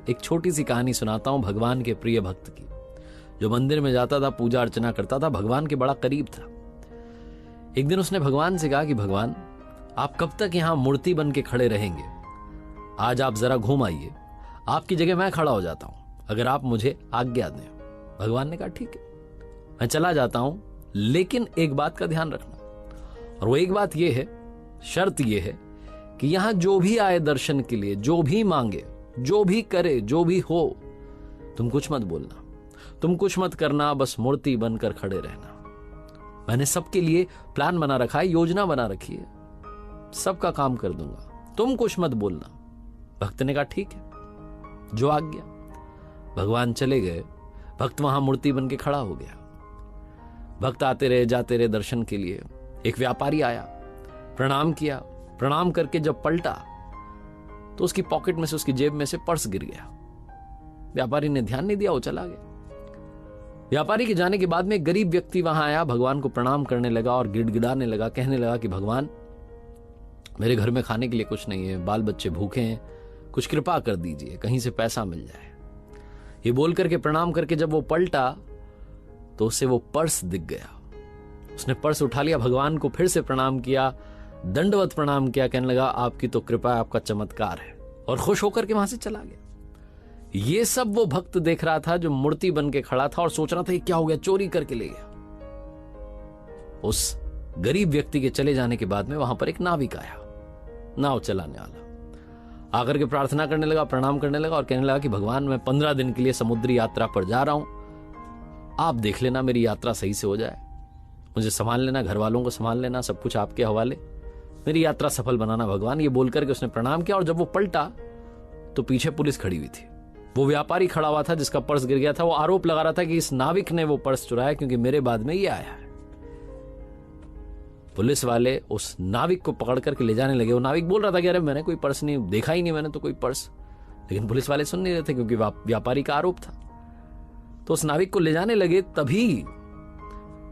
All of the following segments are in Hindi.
एक छोटी सी कहानी सुनाता हूं भगवान के प्रिय भक्त की, जो मंदिर में जाता था, पूजा अर्चना करता था, भगवान के बड़ा करीब था। एक दिन उसने भगवान से कहा कि भगवान, आप कब तक यहां मूर्ति बन के खड़े रहेंगे? आज आप जरा घूम आइए, आपकी जगह मैं खड़ा हो जाता हूं, अगर आप मुझे आज्ञा दें। भगवान ने कहा ठीक है, मैं चला जाता हूं, लेकिन एक बात का ध्यान रखना, और वो एक बात ये है, शर्त ये है कि यहां जो भी आए दर्शन के लिए, जो भी मांगे, जो भी करे, जो भी हो, तुम कुछ मत बोलना, तुम कुछ मत करना, बस मूर्ति बनकर खड़े रहना। मैंने सबके लिए प्लान बना रखा है, योजना बना रखी है, सबका काम कर दूंगा, तुम कुछ मत बोलना। भक्त ने कहा ठीक है, जो आज्ञा। भगवान चले गए, भक्त वहां मूर्ति बन के खड़ा हो गया। भक्त आते रहे, जाते रहे दर्शन के लिए। एक व्यापारी आया, प्रणाम किया, प्रणाम करके जब पलटा तो उसकी पॉकेट में से, उसकी जेब में से पर्स गिर गया। व्यापारी ने ध्यान नहीं दिया, वो चला गया। व्यापारी के जाने के बाद में एक गरीब व्यक्ति वहां आया, भगवान को प्रणाम करने लगा और गिड़गिड़ाने लगा, कहने लगा कि भगवान, मेरे घर में खाने के लिए कुछ नहीं है, बाल बच्चे भूखे हैं, कुछ कृपा कर दीजिए, कहीं से पैसा मिल जाए। ये बोल करके, प्रणाम करके जब वो पलटा तो उसे वो पर्स दिख गया। उसने पर्स उठा लिया, भगवान को फिर से प्रणाम किया, दंडवत प्रणाम किया, कहने लगा आपकी तो कृपा है, आपका चमत्कार है, और खुश होकर के वहां से चला गया। ये सब वो भक्त देख रहा था जो मूर्ति बन के खड़ा था और सोच रहा था ये क्या हो गया, चोरी करके ले गया। उस गरीब व्यक्ति के चले जाने के बाद में वहां पर एक नाविक आया, नाव चलाने वाला, आकर के प्रार्थना करने लगा, प्रणाम करने लगा और कहने लगा कि भगवान, मैं 15 दिन के लिए समुद्री यात्रा पर जा रहा हूं, आप देख लेना मेरी यात्रा सही से हो जाए, मुझे संभाल लेना, घर वालों को संभाल लेना, सब कुछ आपके हवाले, मेरी यात्रा सफल बनाना भगवान। ये बोलकर के उसने प्रणाम किया और जब वो पलटा तो पीछे पुलिस खड़ी हुई थी। वो व्यापारी खड़ा हुआ था जिसका पर्स गिर गया था, वो आरोप लगा रहा था कि इस नाविक ने वो पर्स चुराया क्योंकि मेरे बाद में ये आया है। पुलिस वाले उस नाविक को पकड़ करके ले जाने लगे। वो नाविक बोल रहा था कि अरे मैंने कोई पर्स नहीं देखा, ही नहीं मैंने तो कोई पर्स, लेकिन पुलिस वाले सुन नहीं रहे थे क्योंकि व्यापारी का आरोप था। तो उस नाविक को ले जाने लगे, तभी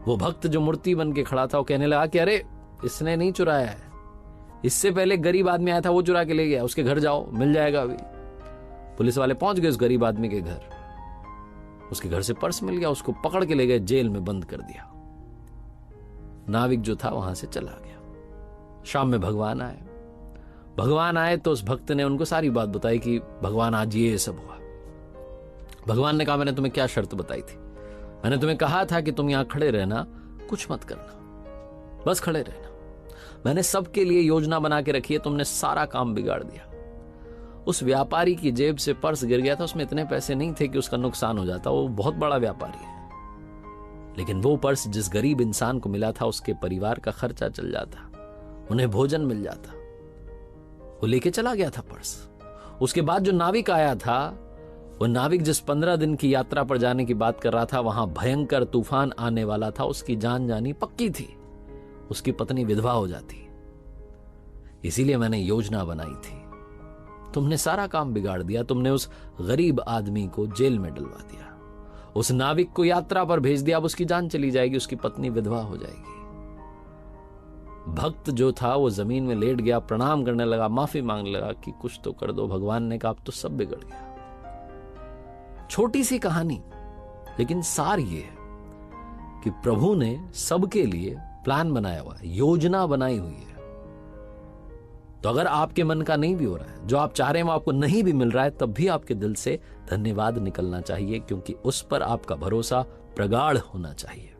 वो भक्त जो मूर्ति बन के खड़ा था वो कहने लगा कि अरे इसने नहीं चुराया है, इससे पहले गरीब आदमी आया था वो चुरा के ले गया, उसके घर जाओ, मिल जाएगा अभी। पुलिस वाले पहुंच गए उस गरीब आदमी के घर, उसके घर से पर्स मिल गया, उसको पकड़ के ले गए, जेल में बंद कर दिया। नाविक जो था वहां से चला गया। शाम में भगवान आए। भगवान आए तो उस भक्त ने उनको सारी बात बताई कि भगवान आज ये सब हुआ। भगवान ने कहा मैंने तुम्हें क्या शर्त बताई थी, मैंने तुम्हें कहा था कि तुम यहां खड़े रहना, कुछ मत करना, बस खड़े रहना। मैंने सबके लिए योजना बना के रखी है, तुमने सारा काम बिगाड़ दिया। उस व्यापारी की जेब से पर्स गिर गया था, उसमें इतने पैसे नहीं थे कि उसका नुकसान हो जाता, वो बहुत बड़ा व्यापारी है, लेकिन वो पर्स जिस गरीब इंसान को मिला था उसके परिवार का खर्चा चल जाता, उन्हें भोजन मिल जाता। वो लेके चला गया था पर्स। उसके बाद जो नाविक आया था, वो नाविक जिस 15 दिन की यात्रा पर जाने की बात कर रहा था, वहां भयंकर तूफान आने वाला था, उसकी जान जानी पक्की थी, उसकी पत्नी विधवा हो जाती, इसीलिए मैंने योजना बनाई थी। तुमने सारा काम बिगाड़ दिया, तुमने उस गरीब आदमी को जेल में डलवा दिया, उस नाविक को यात्रा पर भेज दिया, अब उसकी जान चली जाएगी, उसकी पत्नी विधवा हो जाएगी। भक्त जो था वो जमीन में लेट गया, प्रणाम करने लगा, माफी मांगने लगा कि कुछ तो कर दो। भगवान ने कहा अब तो सब बिगड़ गया। छोटी सी कहानी, लेकिन सार ये है कि प्रभु ने सबके लिए प्लान बनाया हुआ है, योजना बनाई हुई है। तो अगर आपके मन का नहीं भी हो रहा है, जो आप चाह रहे हैं वो आपको नहीं भी मिल रहा है, तब भी आपके दिल से धन्यवाद निकलना चाहिए, क्योंकि उस पर आपका भरोसा प्रगाढ़ होना चाहिए।